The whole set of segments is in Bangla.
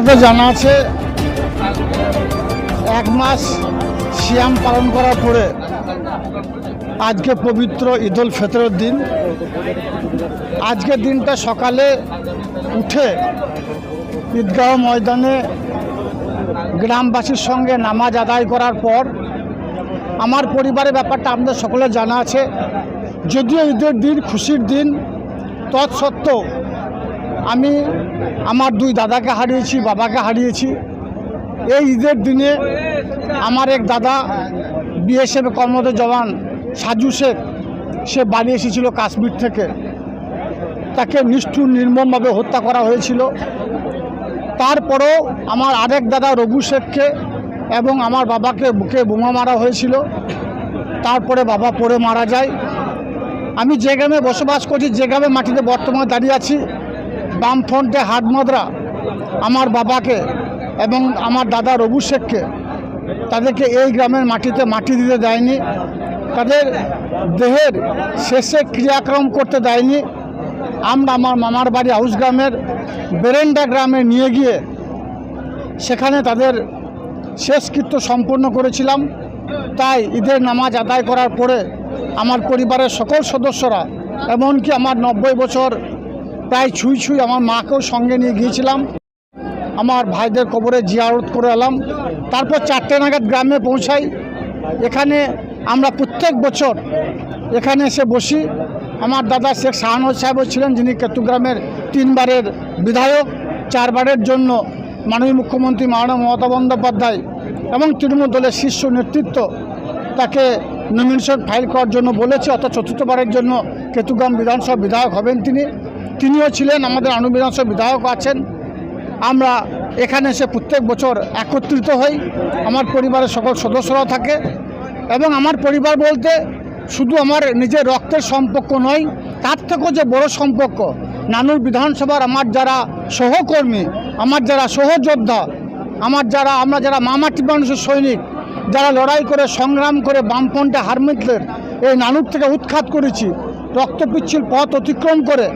সকলকে জানা আছে এক মাস সিয়াম পালন করার পরে আজকে পবিত্র ঈদ উল ফিতরের দিন। আজকের দিনটা সকালে উঠে ঈদগাহ ময়দানে গ্রামবাসীর সঙ্গে নামাজ আদায় করার পর আমার পরিবারের ব্যাপারটা আপনাদের সকলের জানা আছে। যদিও ঈদের দিন, খুশির দিন, তৎসত্ত্বেও আমি আমার দুই দাদাকে হারিয়েছি, বাবাকে হারিয়েছি। এই ঈদের দিনে আমার এক দাদা বিএসএফ কর্মরত জওয়ান সাজু শেখ, সে বাড়ি এসেছিল কাশ্মীর থেকে। তাকে নিষ্ঠুর নির্মমভাবে হত্যা করা হয়েছিল। তারপরেও আমার আরেক দাদা রঘু শেখকে এবং আমার বাবাকে বুকে বোমা মারা হয়েছিল। তারপরে বাবা পড়ে মারা যায়। আমি যে গ্রামে বসবাস করছি, যে গ্রামে মাটিতে বর্তমানে দাঁড়িয়ে আছি, বামফ্রন্টে হাটমাদরা আমার বাবাকে এবং আমার দাদা রঘু শেখকে, তাদেরকে এই গ্রামের মাটিতে মাটি দিতে দেয়নি, তাদের দেহের শেষে ক্রিয়াক্রম করতে দেয়নি। আমরা আমার মামার বাড়ি হাউস গ্রামের বেরেন্ডা গ্রামে নিয়ে গিয়ে সেখানে তাদের শেষকৃত্য সম্পন্ন করেছিলাম। তাই ঈদের নামাজ আদায় করার পরে আমার পরিবারের সকল সদস্যরা, এমনকি আমার 90 বছর প্রায় ছুঁই আমার মাকেও সঙ্গে নিয়ে গিয়েছিলাম। আমার ভাইদের কবরে জিয়ারত করে এলাম। তারপর 4টে নাগাদ গ্রামে পৌঁছাই। এখানে আমরা প্রত্যেক বছর এখানে এসে বসি। আমার দাদা শেখ শাহানওয়াজ সাহেবও ছিলেন, যিনি কেতুগ্রামের 3 বারের বিধায়ক। 4 বারের জন্য মাননীয় মুখ্যমন্ত্রী মাননীয় মমতা বন্দ্যোপাধ্যায় এবং তৃণমূল দলের শীর্ষ নেতৃত্ব তাকে নমিনেশন ফাইল করার জন্য বলেছে, অর্থাৎ 4র্থবারের জন্য কেতুগ্রাম বিধানসভা বিধায়ক হবেন তিনিও ছিলেন, আমাদের আনু বিধানসভা বিধায়ক আছেন। আমরা এখানে এসে প্রত্যেক বছর একত্রিত হই। আমার পরিবারের সকল সদস্যরাও থাকে এবং আমার পরিবার বলতে শুধু আমার নিজের রক্তের সম্পর্ক নয়, তার থেকেও যে বড় সম্পর্ক, নানুর বিধানসভার আমার যারা সহকর্মী, আমার যারা সহযোদ্ধা, আমরা যারা মামাটি মানুষের সৈনিক, যারা লড়াই করে সংগ্রাম করে বামফ্রন্টে হারমিতদের এই নানুর থেকে উৎখাত করেছি, রক্তপিচ্ছিল পথ অতিক্রম করে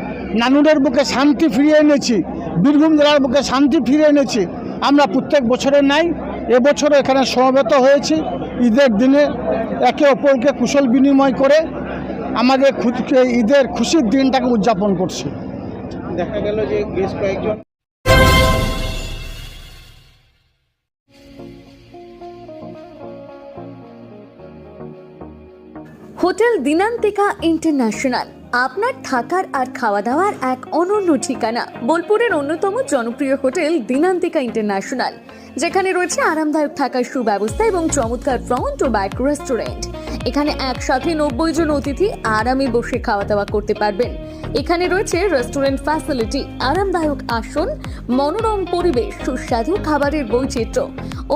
নানুরের বুকে শান্তি ফিরিয়ে এনেছি, বীরভূম জেলার বুকে শান্তি ফিরিয়ে এনেছি। আমরা প্রত্যেক বছরের নাই এবছরও এখানে সমবেত হয়েছি। ঈদের দিনে একে অপরকে কুশল বিনিময় করে আমাদের ঈদের খুশির দিনটাকে উদযাপন করছি। দেখা গেল যে বেশ কয়েকজন হোটেল দিনান্তিকা ইন্টারন্যাশনাল আপনার থাকার আর খাওয়া দাওয়ার এক অনন্য ঠিকানা। বোলপুরের অন্যতম জনপ্রিয় হোটেল দিনান্তিকা ইন্টারন্যাশনাল, যেখানে রয়েছে আরামদায়ক থাকার সুব্যবস্থা এবং চমৎকার ফ্রন্ট ও ব্যাক রেস্টুরেন্ট। এখানে একসাথে 90 জন অতিথি আরামে বসে খাওয়া দাওয়া করতে পারবেন। এখানে রয়েছে রেস্টুরেন্ট ফ্যাসিলিটি, আরামদায়ক আসন, মনোরম পরিবেশ, সুস্বাদু খাবারের বৈচিত্র্য।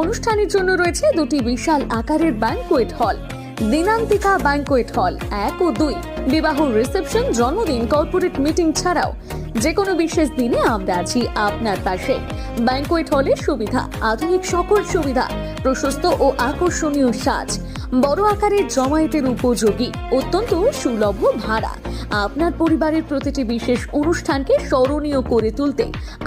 অনুষ্ঠানের জন্য রয়েছে 2টি বিশাল আকারের banquet hall, Dinantika banquet hall 1 ও 2। বিবাহ, রিসেপশন, জন্মদিন, কর্পোরেট মিটিং ছাড়াও যে কোনো বিশেষ দিনে আমরা আছি আপনার পাশে। ব্যাংকোয়েট হলের সুবিধা, আধুনিক সকল সুবিধা, প্রশস্ত ও আকর্ষণীয় সাজ, বড় আকারের জমায়েতের উপযোগী, অত্যন্ত সুলভ ভাড়া। আপনার পরিবারের প্রতিটি বিশেষ অনুষ্ঠানকে স্মরণীয় করে তুলতে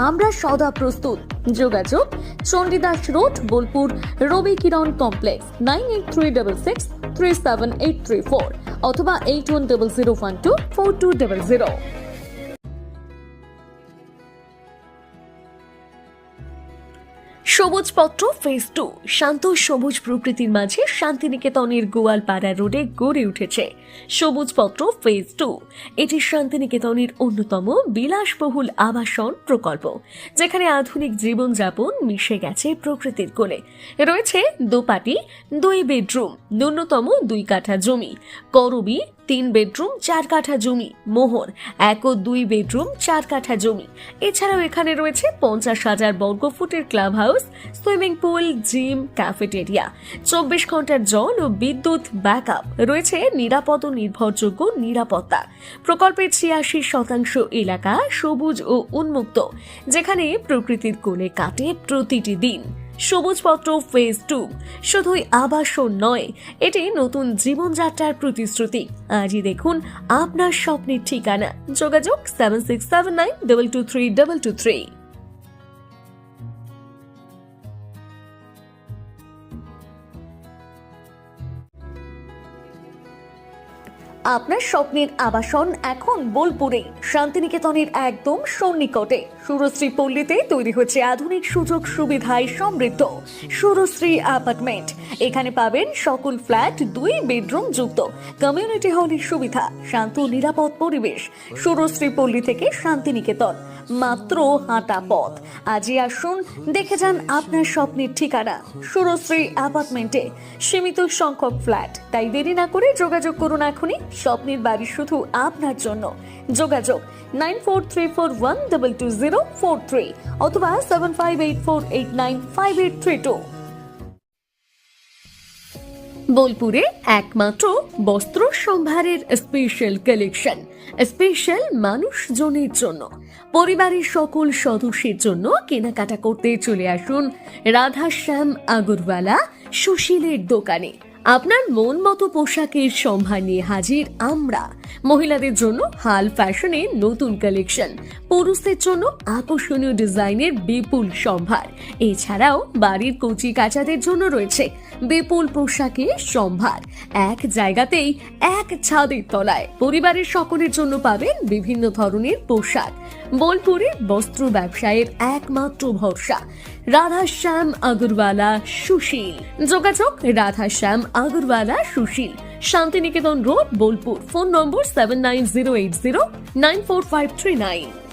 আমরা সদা প্রস্তুত। যোগাযোগ চণ্ডীদাস রোড, বোলপুর, রবি কিরণ কমপ্লেক্স, 9836637834 অথবা 8100124200। সবুজপত্র ফেজ 2 শান্ত সবুজ প্রকৃতির মাঝে শান্তিনিকেতনের গোয়ালপাড়া রোডে গড়ে উঠেছে সবুজপত্র ফেজ 2। এটি শান্তিনিকেতনের অন্যতম বিলাসবহুল আবাসন প্রকল্প, যেখানে আধুনিক জীবনযাপন মিশে গেছে প্রকৃতির কোলে। রয়েছে দোপাটি, 2 বেডরুম, ন্যূনতম 2 কাঠা জমি, করবি 3 বেডরুম 4 কাঠা জমি, মোহর 1 ও 2 বেডরুম 4 কাঠা জমি। এছাড়াও এখানে রয়েছে 50,000 বর্গফুটের club house, swimming pool, gym, cafeteria, 24 ঘন্টার জল ও বিদ্যুৎ ব্যাকআপ। রয়েছে নিরাপদ ও নির্ভরযোগ্য নিরাপত্তা। প্রকল্পের 86% এলাকা সবুজ ও উন্মুক্ত, যেখানে প্রকৃতির কোলে কাটে প্রতিটি দিন। সবুজপত্র ফেজ 2 শুধুই আবাসন নয়, এটি নতুন জীবনযাত্রার প্রতিশ্রুতি। আজই দেখুন আপনার স্বপ্নের ঠিকানা। যোগাযোগ 7679223223। আপনার স্বপ্নের আবাসন এখন বোলপুরে, শান্তিনিকেতনের একদম সন্নিকটে। সুরশ্রী পল্লীতে তৈরি হচ্ছে আধুনিক সুযোগ সুবিধায় সমৃদ্ধ সুরশ্রী অ্যাপার্টমেন্ট। এখানে পাবেন সকল ফ্ল্যাট 2 বেডরুম যুক্ত, কমিউনিটি হলের সুবিধা, শান্ত নিরাপদ পরিবেশ। সুরশ্রী পল্লী থেকে শান্তিনিকেতন মাত্র হাঁটা পথ। আজই আসুন, দেখে যান আপনার স্বপ্নের ঠিকানা সুরশ্রী অ্যাপার্টমেন্টে। সীমিত সংখ্যক ফ্ল্যাট, তাই দেরি না করে যোগাযোগ করুন এখনই। স্বপ্নের বাড়ি শুধু আপনার জন্য। যোগাযোগ 9434122043 অথবা 7584895832। বোলপুরে একমাত্র বস্ত্র সম্ভারের স্পেশাল কালেকশন, স্পেশাল মানুষজনের জন্য। পরিবারের সকল সদস্যের জন্য কেনাকাটা করতে চলে আসুন রাধাশ্যাম আগরওয়ালা সুশীলের দোকানে। আপনার মন মতো পোশাকের সম্ভার নিয়ে হাজির আমরা। মহিলাদের জন্য হাল ফ্যাশনের নতুন কালেকশন, পুরুষদের জন্য আকর্ষণীয় ডিজাইনের বিপুল সম্ভার। এছাড়াও বাড়ির কচি কাচাদের জন্য রয়েছে বিপুল পোশাকের সম্ভার। এক জায়গাতেই, এক ছাদের তলায় পরিবারের সকলের জন্য পাবেন বিভিন্ন ধরনের পোশাক। বোলপুরের বস্ত্র ব্যবসায়ের একমাত্র ভরসা রাধাশ্যাম আগরওয়ালা সুশীল। যোগাযোগ Radhashyam Agarwala Sushil, Santiniketan road, Bolpur. Phone number 7908094539।